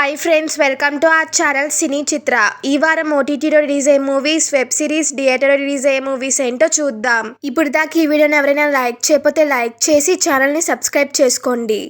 Hi friends, welcome to our channel Cine Chitra. ఈ వారం ఓటీటీలో రిలీజ్ అయ్యే మూవీస్, వెబ్ సిరీస్, థియేటర్లో రిలీజ్ అయ్యే మూవీస్ ఏంటో చూద్దాం. ఇప్పుడు దాకా ఈ వీడియోని ఎవరైనా లైక్ చేయకపోతే లైక్ చేసి ఛానల్ని సబ్స్క్రైబ్ చేసుకోండి.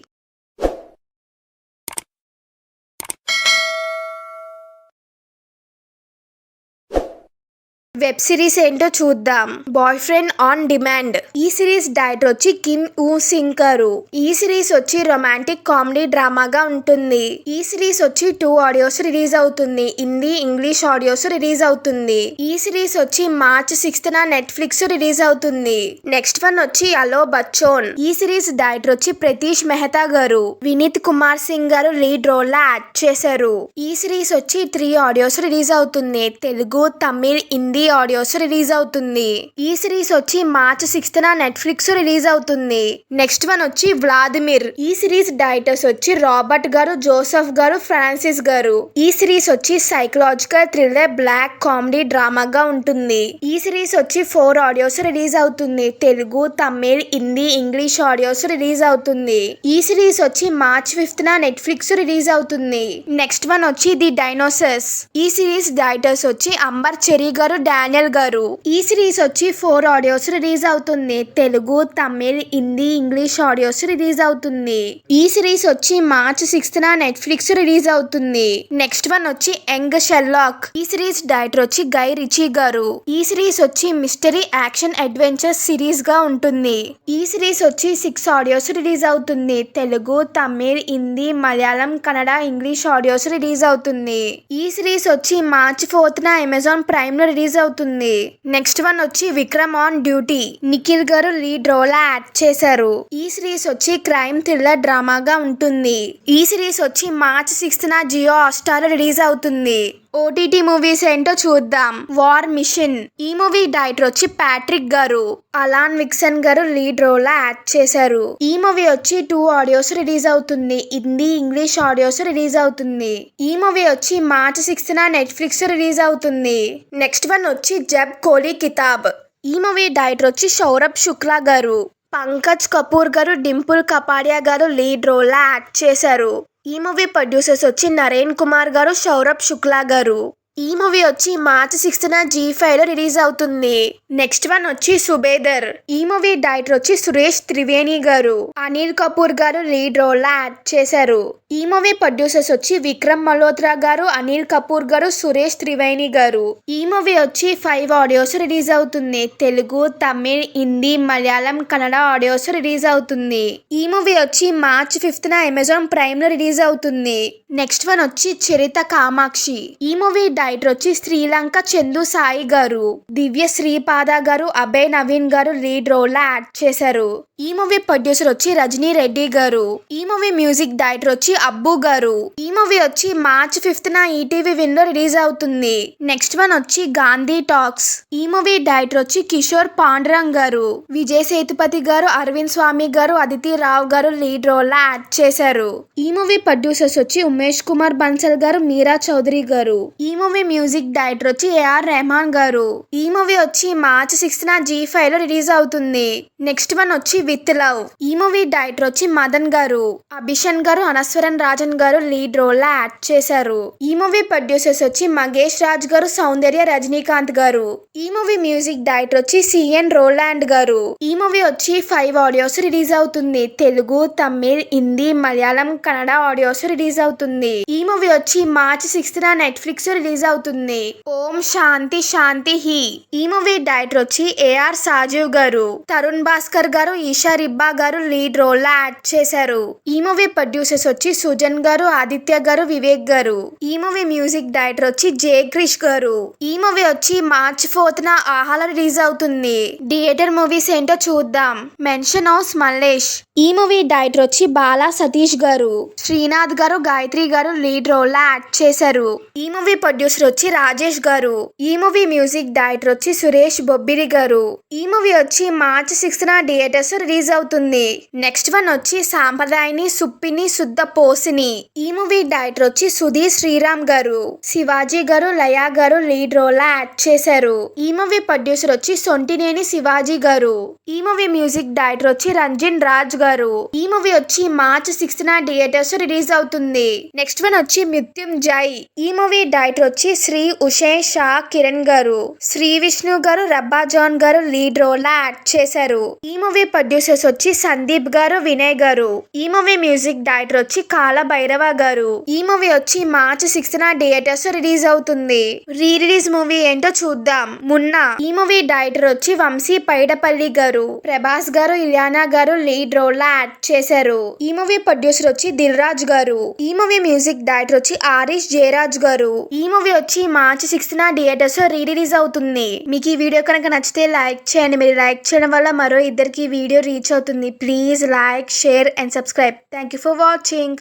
వెబ్ సిరీస్ ఏంటో చూద్దాం. Boy friend on demand. ఈ సిరీస్ డైరెక్టర్ వచ్చి కిమ్ ఊ సింగ్ గారు. ఈ సిరీస్ వచ్చి రొమాంటిక్ కామెడీ డ్రామాగా ఉంటుంది. ఈ సిరీస్ వచ్చి 2 ఆడియోస్ రిలీజ్ అవుతుంది. హిందీ, ఇంగ్లీష్ ఆడియోస్ రిలీజ్ అవుతుంది. ఈ సిరీస్ వచ్చి మార్చ్ 6th నెట్ఫ్లిక్స్ రిలీజ్ అవుతుంది. నెక్స్ట్ వన్ వచ్చి అలో బచ్చోన్. ఈ సిరీస్ డైరెక్టర్ వచ్చి ప్రతీష్ మెహతా గారు. వినీత్ కుమార్ సింగ్ గారు లీడ్ రోల్ లో యాక్ట్ చేశారు. ఈ సిరీస్ వచ్చి 3 ఆడియోస్ రిలీజ్ అవుతుంది. తెలుగు, తమిళ్, హిందీ ఆడియోస్ రిలీజ్ అవుతుంది. ఈ సిరీస్ వచ్చి మార్చ్ 6th నెట్ఫ్లిక్స్ రిలీజ్ అవుతుంది. నెక్స్ట్ వన్ వచ్చి వ్లాదిమిర్. ఈ సిరీస్ డైరెక్టర్స్ వచ్చి రాబర్ట్ గారు, జోసెఫ్ గారు, ఫ్రాన్సిస్ గారు. ఈ సిరీస్ వచ్చి సైకలాజికల్ థ్రిల్లర్, బ్లాక్ కామెడీ డ్రామాగా ఉంటుంది. ఈ సిరీస్ వచ్చి 4 ఆడియోస్ రిలీజ్ అవుతుంది. Telugu, Tamil, Hindi, English audios release అవుతుంది. ఈ సిరీస్ వచ్చి మార్చ్ 5th నెట్ఫ్లిక్స్ రిలీజ్ అవుతుంది. నెక్స్ట్ వన్ వచ్చి ది డైనోసర్స్. ఈ సిరీస్ డైరెక్టర్స్ వచ్చి అంబర్ చెరీ గారు, డానియల్ గారు. ఈ సిరీస్ వచ్చి 4 ఆడియోస్ రిలీజ్ అవుతుంది. Telugu, Tamil, Hindi, English audios release అవుతుంది. ఈ సిరీస్ వచ్చి మార్చ్ 6th నెట్ఫ్లిక్స్ రిలీజ్ అవుతుంది. నెక్స్ట్ వన్ వచ్చి యంగ్ షెర్లాక్. ఈ సిరీస్ డైరెక్టర్ వచ్చి గై రిచీ గారు. ఈ సిరీస్ వచ్చి మిస్టరీ, యాక్షన్, అడ్వెంచర్ సిరీస్ గా ఉంటుంది. ఈ సిరీస్ వచ్చి 6 ఆడియోస్ రిలీజ్ అవుతుంది. Telugu, Tamil, Hindi, Malayalam, Kannada, English audios release అవుతుంది. ఈ సిరీస్ వచ్చి మార్చ్ 4th అమెజాన్ ప్రైమ్ లో రిలీజ్ అవుతుంది. నెక్స్ట్ వన్ వచ్చి విక్రమ్ ఆన్ డ్యూటీ. నిఖిల్ గారు లీడ్ రోల్ యాక్ట్ చేశారు. ఈ సిరీస్ వచ్చి క్రైమ్ థ్రిల్లర్ డ్రామాగా ఉంటుంది. ఈ సిరీస్ వచ్చి March 6th Jio Hotstar release అవుతుంది. ఓటీటీ మూవీస్ ఏంటో చూద్దాం. War mission. ఈ మూవీ డైరెక్టర్ వచ్చి ప్యాట్రిక్ గారు. అలాన్ విక్సన్ గారు లీడ్ రోల్ లో యాక్ట్ చేశారు. ఈ మూవీ వచ్చి 2 ఆడియోస్ రిలీజ్ అవుతుంది. హిందీ, ఇంగ్లీష్ ఆడియోస్ రిలీజ్ అవుతుంది. ఈ మూవీ వచ్చి మార్చ్ 6th నెట్ఫ్లిక్స్ రిలీజ్ అవుతుంది. నెక్స్ట్ వన్ వచ్చి జబ్ కోలీ కితాబ్. ఈ మూవీ డైరెక్టర్ వచ్చి సౌరభ్ శుక్లా గారు. పంకజ్ కపూర్ గారు, డింపుల్ కపాడియా గారు లీడ్ రోల్ లో యాక్ట్ చేశారు. ఈ మూవీ ప్రొడ్యూసర్స్ వచ్చి నరేన్ కుమార్ గారు, సౌరభ్ శుక్లా గారు. ఈ మూవీ వచ్చి మార్చ్ 6th G5 లో రిలీజ్ అవుతుంది. నెక్స్ట్ వన్ వచ్చి సుబేదర్. ఈ మూవీ డైరెక్టర్ వచ్చి సురేష్ త్రివేణి గారు. అనిల్ కపూర్ గారు లీడ్ రోల్ లో యాక్ట్ చేశారు. ఈ మూవీ ప్రొడ్యూసర్స్ వచ్చి విక్రమ్ మల్హోత్రా గారు, అనిల్ కపూర్ గారు, సురేష్ త్రివేణి గారు. ఈ మూవీ వచ్చి 5 ఆడియోస్ రిలీజ్ అవుతుంది. తెలుగు, తమిళ్, హిందీ, మలయాళం, కన్నడ ఆడియోస్ రిలీజ్ అవుతుంది. ఈ మూవీ వచ్చి మార్చ్ 5th అమెజాన్ ప్రైమ్ లో రిలీజ్ అవుతుంది. నెక్స్ట్ వన్ వచ్చి చరిత కామాక్షి. ఈ మూవీ డైరెక్టర్ వచ్చి శ్రీలంక చందు సాయి గారు. దివ్య శ్రీపాద గారు, అభయ్ నవీన్ గారు లీడ్ రోల్ లో యాక్ట్ చేశారు. ఈ మూవీ ప్రొడ్యూసర్ వచ్చి రజనీ రెడ్డి గారు. ఈ మూవీ మ్యూజిక్ డైరెక్టర్ వచ్చి అబ్బు గారు. ఈ మూవీ వచ్చి మార్చ్ 5th ఈటీవీ విన్ లో రిలీజ్ అవుతుంది. నెక్స్ట్ వన్ వచ్చి గాంధీ టాక్స్. ఈ మూవీ డైరెక్టర్ వచ్చి కిషోర్ పాండురంగ్ గారు. విజయ్ సేతుపతి గారు, అరవింద్ స్వామి గారు, అదితి రావ్ గారు లీడ్ రోల్ లో యాక్ట్ చేశారు. ఈ మూవీ ప్రొడ్యూసర్స్ వచ్చి ఉమేష్ కుమార్ బన్సల్ గారు, మీరా చౌదరి గారు. ఈ మూవీ మ్యూజిక్ డైరెక్టర్ వచ్చి ఏఆర్ రెహమాన్ గారు. ఈ మూవీ వచ్చి మార్చ్ 6th G5 లో రిలీజ్ అవుతుంది. నెక్స్ట్ వన్ వచ్చి విత్ లవ్. ఈ మూవీ డైరెక్టర్ వచ్చి మదన్ గారు. అభిషన్ గారు, అనస్వరన్ రాజన్ గారు లీడ్ రోల్ లో యాక్ట్ చేశారు. ఈ మూవీ ప్రొడ్యూసర్స్ వచ్చి మగేష్ రాజ్ గారు, సౌందర్య రజనీకాంత్ గారు. ఈ మూవీ మ్యూజిక్ డైరెక్టర్ వచ్చి సిఎన్ రోలాండ్ గారు. ఈ మూవీ వచ్చి 5 ఆడియోస్ రిలీజ్ అవుతుంది. తెలుగు, తమిళ్, హిందీ, మలయాళం, కన్నడ ఆడియోస్ రిలీజ్ అవుతుంది. ఈ మూవీ వచ్చి మార్చ్ 6th నెట్ఫ్లిక్స్ రిలీజ్ అవుతుంది. ఓం శాంతి శాంతి హి. ఈ మూవీ డైరెక్టర్ వచ్చి ఏఆర్ సాజీవ్ గారు. తరుణ్ భాస్కర్ గారు, ఈషా రిబ్బా గారు లీడ్ రోల్ లో యాక్ట్ చేశారు. ఈ మూవీ ప్రొడ్యూసర్స్ వచ్చి సుజన్ గారు, ఆదిత్య గారు, వివేక్ గారు. ఈ మూవీ మ్యూజిక్ డైరెక్టర్ వచ్చి జే క్రిష్ గారు. ఈ మూవీ వచ్చి మార్చ్ 4th ఆహాలో రిలీజ్ అవుతుంది. థియేటర్ మూవీస్ ఏంటో చూద్దాం. Mansion house Mallesh. ఈ మూవీ డైరెక్టర్ వచ్చి బాలా సతీష్ గారు. శ్రీనాథ్ గారు, గాయత్రి గారు లీడ్ రోల్ లో యాక్ట్ చేశారు. ఈ మూవీ ప్రొడ్యూసర్ వచ్చి రాజేష్ గారు. ఈ మూవీ మ్యూజిక్ డైరెక్టర్ వచ్చి సురేష్ బొబ్బిలి గారు. ఈ మూవీ వచ్చి మార్చ్ 6th థియేటర్స్ రిలీజ్ అవుతుంది. నెక్స్ట్ వన్ వచ్చి సాంప్రదాయని సుప్పిని శుద్ధ పోసిని. ఈ మూవీ డైరెక్టర్ వచ్చి సుధీర్ శ్రీరామ్ గారు. శివాజీ గారు, లయా గారు లీడ్ రోల్ లో యాక్ట్ చేశారు. ఈ మూవీ ప్రొడ్యూసర్ వచ్చి సొంటినేని శివాజీ గారు. ఈ మూవీ మ్యూజిక్ డైరెక్టర్ వచ్చి రంజిన్ రాజ్ గారు. గారు. ఈ మూవీ వచ్చి మార్చ్ 6th థియేటర్స్ రిలీజ్ అవుతుంది. నెక్స్ట్ వన్ వచ్చి మృత్యుంజయ్. ఈ మూవీ డైరెక్టర్ వచ్చి శ్రీ ఉషేన్ షా కిరణ్ గారు. శ్రీ విష్ణు గారు, రబ్బా జాన్ గారు లీడ్ రోల్ లా యాక్ట్ చేశారు. ఈ మూవీ ప్రొడ్యూసర్స్ వచ్చి సందీప్ గారు, వినయ్ గారు. ఈ మూవీ మ్యూజిక్ డైరెక్టర్ వచ్చి కాల భైరవ గారు. ఈ మూవీ వచ్చి మార్చ్ 6th థియేటర్స్ రిలీజ్ అవుతుంది. రీ రిలీజ్ మూవీ ఏంటో చూద్దాం. మున్నా. ఈ మూవీ డైరెక్టర్ వచ్చి వంశీ పైడపల్లి గారు. ప్రభాస్ గారు, ఇలియానా గారు లీడ్ రోల్ లా యాక్ట్ చేశారు. ఈ మూవీ ప్రొడ్యూసర్ వచ్చి దిల్ రాజు గారు. ఈ మూవీ మ్యూజిక్ డైరెక్టర్ వచ్చి ఆరిష్ జయరాజ్ గారు. ఈ మూవీ వచ్చి March 6th theatres re release అవుతుంది. మీకు ఈ వీడియో కనుక నచ్చితే లైక్ చేయండి. మీరు లైక్ చేయడం వల్ల మరో ఇద్దరికి వీడియో రీచ్ అవుతుంది. Please like, share and subscribe. Thank you for watching.